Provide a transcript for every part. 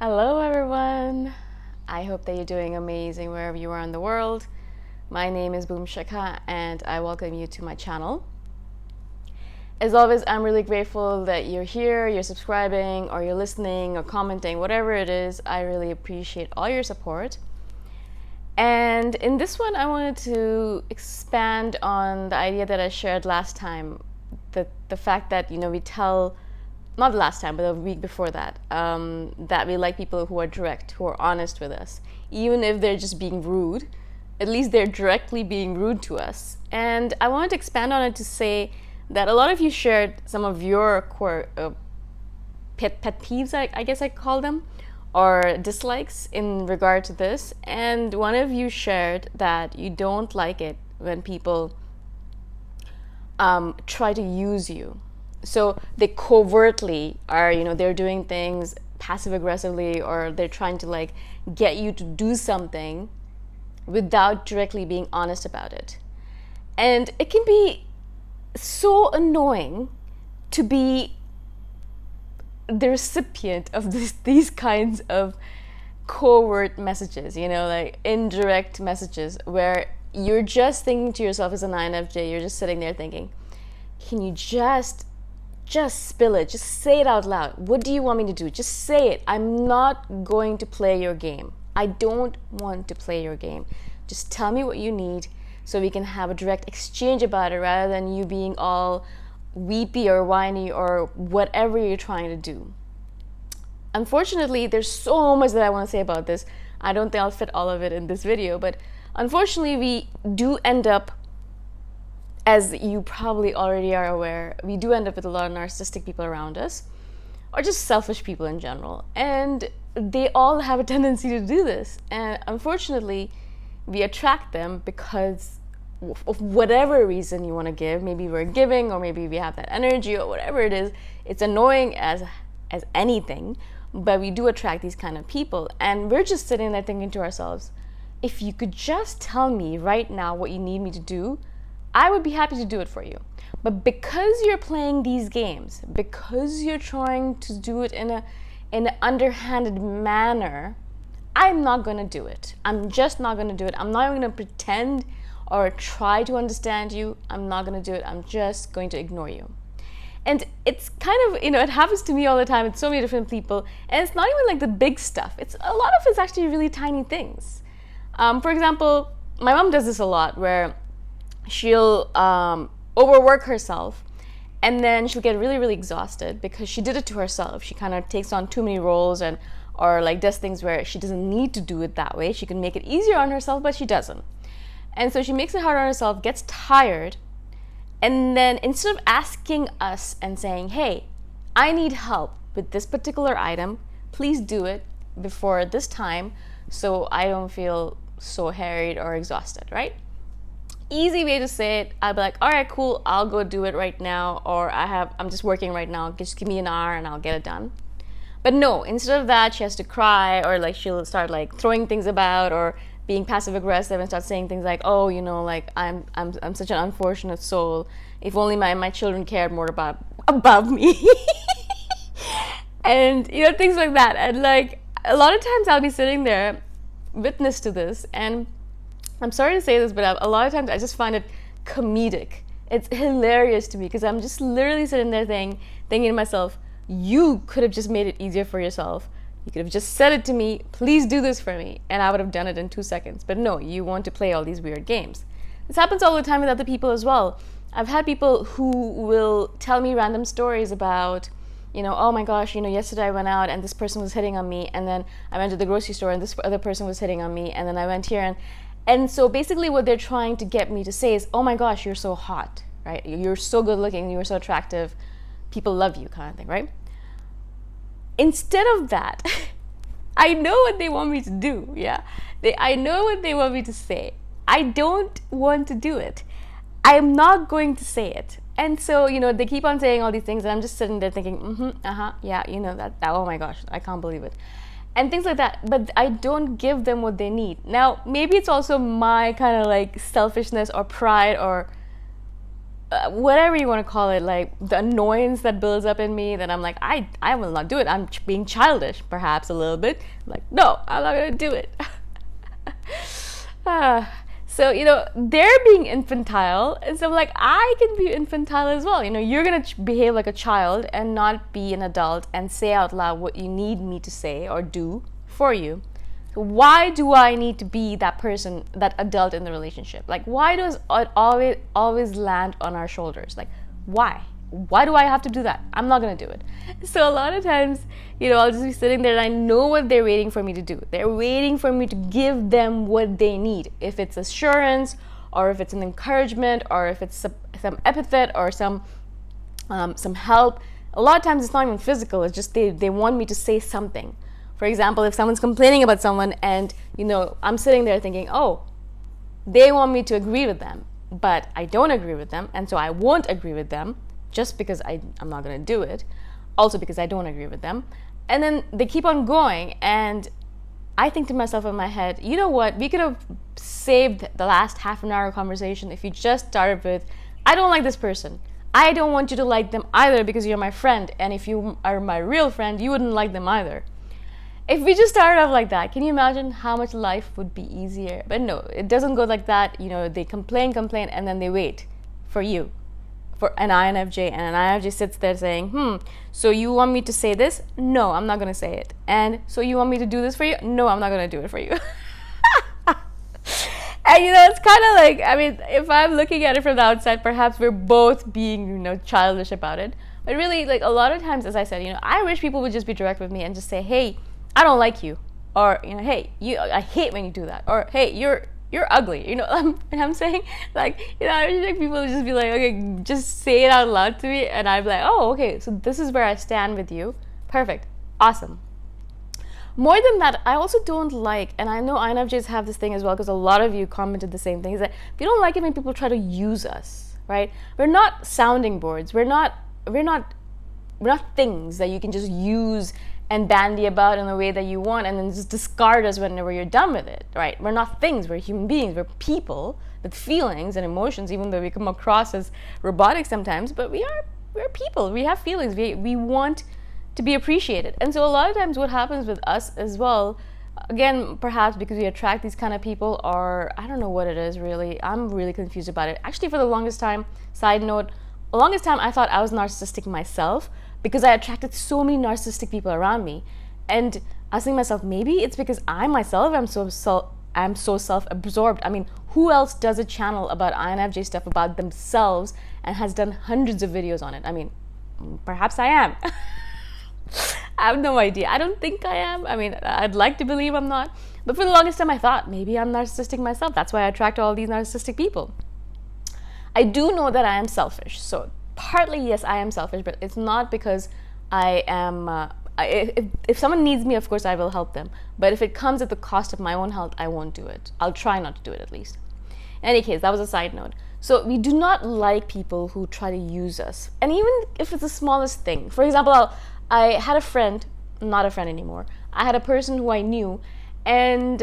Hello, everyone. I hope that you're doing amazing wherever you are in the world. My name is Shikha, and I welcome you to my channel. As always, I'm really grateful that you're here, you're subscribing, or you're listening, or commenting, whatever it is. I really appreciate all your support. And in this one, I wanted to expand on the idea that I shared last time, the fact that we tell, not last time, but the week before that, that we like people who are direct, who are honest with us. Even if they're just being rude, at least they're directly being rude to us. And I wanted to expand on it to say that a lot of you shared some of your pet peeves, I guess I call them, or dislikes in regard to this. And one of you shared that you don't like it when people try to use you. So they covertly are, they're doing things passive aggressively, or they're trying to get you to do something without directly being honest about it. And it can be so annoying to be the recipient of these kinds of covert messages, like indirect messages, where you're just thinking to yourself as an INFJ, you're just sitting there thinking, can you just spill it, just say it out loud. What do you want me to do? Just say it. I'm not going to play your game. I don't want to play your game. Just tell me what you need so we can have a direct exchange about it, rather than you being all weepy or whiny or whatever you're trying to do. Unfortunately, there's so much that I want to say about this. I don't think I'll fit all of it in this video, but unfortunately we do end up, as you probably already are aware, we do end up with a lot of narcissistic people around us, or just selfish people in general. And they all have a tendency to do this. And unfortunately, we attract them because of whatever reason you want to give. Maybe we're giving, or maybe we have that energy, or whatever it is. It's annoying as anything, but we do attract these kind of people. And we're just sitting there thinking to ourselves, if you could just tell me right now what you need me to do, I would be happy to do it for you. But because you're playing these games, because you're trying to do it in an underhanded manner, I'm not going to do it. I'm just not going to do it. I'm not even going to pretend or try to understand you. I'm not going to do it. I'm just going to ignore you. And it's kind of, it happens to me all the time with so many different people. And it's not even like the big stuff. It's a lot of it's actually really tiny things. For example, my mom does this a lot, where she'll overwork herself, and then she'll get really, really exhausted because she did it to herself. She kind of takes on too many roles, or does things where she doesn't need to do it that way. She can make it easier on herself, but she doesn't. And so she makes it hard on herself, gets tired, and then instead of asking us and saying, hey, I need help with this particular item, please do it before this time so I don't feel so harried or exhausted, right? Easy way to say it, I'd be like, all right, cool, I'll go do it right now, or I'm just working right now, just give me an hour and I'll get it done. But no, instead of that, she has to cry, or she'll start throwing things about, or being passive aggressive and start saying things like, oh, I'm such an unfortunate soul. If only my children cared more about me. And things like that. And a lot of times I'll be sitting there, witness to this, and I'm sorry to say this, but a lot of times I just find it comedic. It's hilarious to me, because I'm just literally sitting there thinking to myself, you could have just made it easier for yourself. You could have just said it to me, please do this for me, and I would have done it in 2 seconds. But no, you want to play all these weird games. This happens all the time with other people as well. I've had people who will tell me random stories about, oh my gosh, yesterday I went out and this person was hitting on me, and then I went to the grocery store and this other person was hitting on me, and then I went here and so basically what they're trying to get me to say is, oh my gosh, you're so hot, right? You're so good looking, you're so attractive, people love you, kind of thing, right? Instead of that, I know what they want me to do, yeah? I know what they want me to say. I don't want to do it. I'm not going to say it. And so, they keep on saying all these things, and I'm just sitting there thinking, yeah, that, oh my gosh, I can't believe it. And things like that, but I don't give them what they need. Now, maybe it's also my kind of selfishness or pride, or whatever you want to call it, like the annoyance that builds up in me, that I'm like, I will not do it. I'm being childish, perhaps a little bit. I'm like, no, I'm not going to do it. So, they're being infantile. And so, like, I can be infantile as well. You're going to behave like a child and not be an adult and say out loud what you need me to say or do for you. So why do I need to be that person, that adult in the relationship? Like, why does it always land on our shoulders? Like, why? Why do I have to do that? I'm not going to do it. So a lot of times, I'll just be sitting there and I know what they're waiting for me to do. They're waiting for me to give them what they need. If it's assurance, or if it's an encouragement, or if it's some epithet, or some help. A lot of times it's not even physical. It's just they want me to say something. For example, if someone's complaining about someone and, I'm sitting there thinking, oh, they want me to agree with them, but I don't agree with them, and so I won't agree with them just because I'm not going to do it, also because I don't agree with them. And then they keep on going, and I think to myself in my head, you know what, we could have saved the last half an hour conversation if you just started with, I don't like this person. I don't want you to like them either because you're my friend, and if you are my real friend, you wouldn't like them either. If we just started off like that, can you imagine how much life would be easier? But no, it doesn't go like that. They complain, and then they wait for you, for an INFJ, and an INFJ sits there saying, so you want me to say this? No, I'm not going to say it. And so you want me to do this for you? No, I'm not going to do it for you. And it's kind of like, if I'm looking at it from the outside, perhaps we're both being, childish about it. But really, like, a lot of times, as I said, I wish people would just be direct with me and just say, hey, I don't like you, or hey, I hate when you do that, or hey, you're ugly. And I'm saying, like, I wish like people would just be like, okay, just say it out loud to me, and I'd be like, oh, okay, so this is where I stand with you. Perfect, awesome. More than that, I also don't like, and I know INFJs have this thing as well, because a lot of you commented the same thing, is that we don't like it when people try to use us, right? We're not sounding boards. We're not things that you can just use and bandy about in the way that you want and then just discard us whenever you're done with it, right? We're not things, we're human beings, we're people with feelings and emotions, even though we come across as robotic sometimes, but we're people, we have feelings, we want to be appreciated. And so a lot of times what happens with us as well, again, perhaps because we attract these kind of people, or I don't know what it is really, I'm really confused about it. Actually, for the longest time, side note, the longest time I thought I was narcissistic myself, because I attracted so many narcissistic people around me. And I was thinking to myself, maybe it's because I myself am so self-absorbed. Who else does a channel about INFJ stuff about themselves and has done hundreds of videos on it? Perhaps I am. I have no idea. I don't think I am. I'd like to believe I'm not. But for the longest time I thought, maybe I'm narcissistic myself. That's why I attract all these narcissistic people. I do know that I am selfish. So partly, yes, I am selfish, but it's not because I am, if someone needs me, of course, I will help them. But if it comes at the cost of my own health, I won't do it. I'll try not to do it, at least. In any case, that was a side note. So we do not like people who try to use us. And even if it's the smallest thing. For example, I had a friend, not a friend anymore. I had a person who I knew, and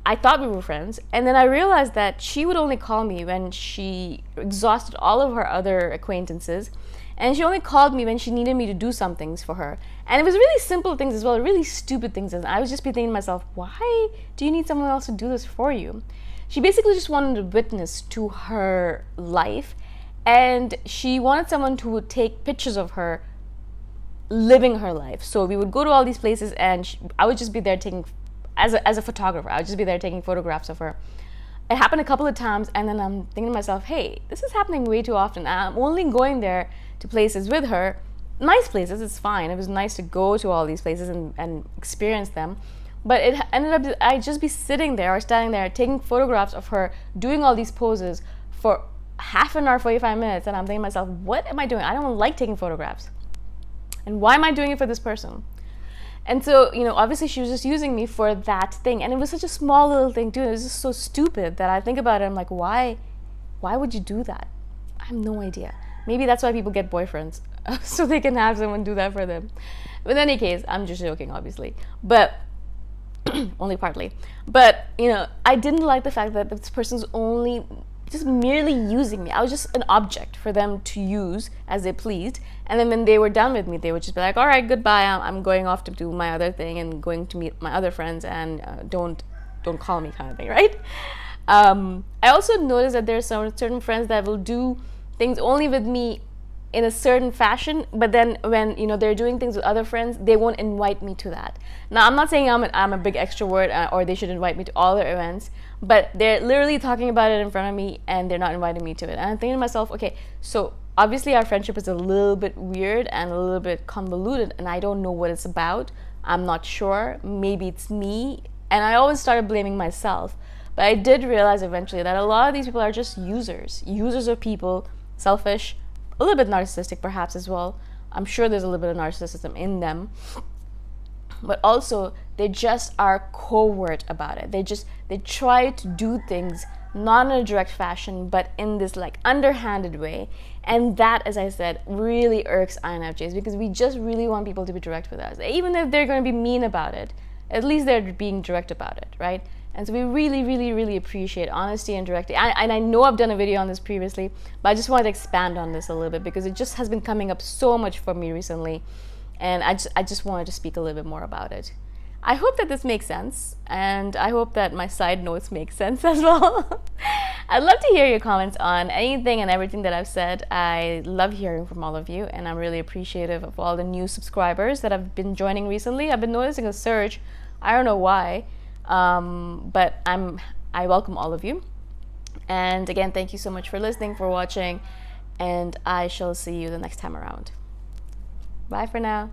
I thought we were friends, and then I realized that she would only call me when she exhausted all of her other acquaintances, and she only called me when she needed me to do some things for her. And it was really simple things as well, really stupid things, and I was just be thinking to myself, why do you need someone else to do this for you? She basically just wanted a witness to her life, and she wanted someone who would take pictures of her living her life. So we would go to all these places, and I would just be there taking, as a photographer, I would just be there taking photographs of her. It happened a couple of times, and then I'm thinking to myself, hey, this is happening way too often. I'm only going there to places with her, nice places, it's fine. It was nice to go to all these places and experience them. But it ended up, I'd just be sitting there or standing there taking photographs of her doing all these poses for half an hour, 45 minutes, and I'm thinking to myself, what am I doing? I don't like taking photographs. And why am I doing it for this person? And so, obviously she was just using me for that thing. And it was such a small little thing too. It was just so stupid that I think about it. I'm like, why would you do that? I have no idea. Maybe that's why people get boyfriends. So they can have someone do that for them. But in any case, I'm just joking, obviously. But only partly. But, I didn't like the fact that this person's only just merely using me. I was just an object for them to use as they pleased. And then when they were done with me, they would just be like, all right, goodbye. I'm going off to do my other thing and going to meet my other friends, and don't call me, kind of thing, right? I also noticed that there are some certain friends that will do things only with me in a certain fashion, but then when they're doing things with other friends, they won't invite me to that. Now, I'm not saying I'm a big extrovert or they should invite me to all their events, but they're literally talking about it in front of me and they're not inviting me to it. And I'm thinking to myself, okay, so obviously our friendship is a little bit weird and a little bit convoluted, and I don't know what it's about. I'm not sure. Maybe it's me. And I always started blaming myself. But I did realize eventually that a lot of these people are just users of people, selfish, a little bit narcissistic perhaps as well. I'm sure there's a little bit of narcissism in them. But also, they just are covert about it. They try to do things not in a direct fashion, but in this like underhanded way. And that, as I said, really irks INFJs, because we just really want people to be direct with us. Even if they're going to be mean about it, at least they're being direct about it, right? And so we really, really, really appreciate honesty and directly. And I know I've done a video on this previously, but I just wanted to expand on this a little bit because it just has been coming up so much for me recently. And I just wanted to speak a little bit more about it. I hope that this makes sense, and I hope that my side notes make sense as well. I'd love to hear your comments on anything and everything that I've said. I love hearing from all of you, and I'm really appreciative of all the new subscribers that have been joining recently. I've been noticing a surge. I don't know why, but I welcome all of you. And again, thank you so much for listening, for watching, and I shall see you the next time around. Bye for now.